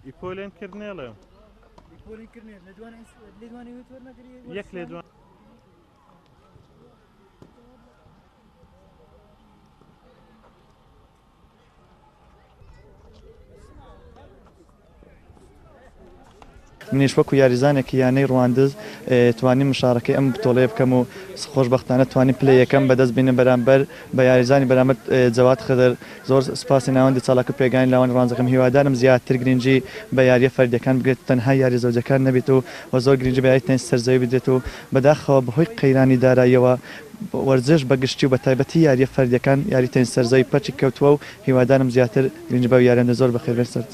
ئیپۆلێن کردنێڵێ یەک لێ دوان منیش وەکو یاریزانێکی یانەی ڕواندز توانی مشارەکەی ئەم بتۆڵەیە بکەم و خۆشبەختانە توانی پلە یەکەم بەدەست بینە بەرامبەر بە یاریزانی بەرامبەر جەواد خدر زۆر سپاسی ناوەندی چالاک و پێگانی لاوانی ڕوانزەکەم هیوادارم زیاتر گرنگی بە یاریە فەردەکان بگرێت تەنها یاری زەوجەکان نەبێت و زۆر گرنگی بە یاری تەنیس سەرزەوی بدرێت و بەداخەوە بەهۆی قەیرانی داراییەوە وەرزش بەگشتی و بە تایبەتی یاریە فەردەکان یاری تەنیس سەرزەوی پەچی کەوتووە و هیوادارم زیاتر گرنگی بە یارەندە زۆر بەخێر بێت سەر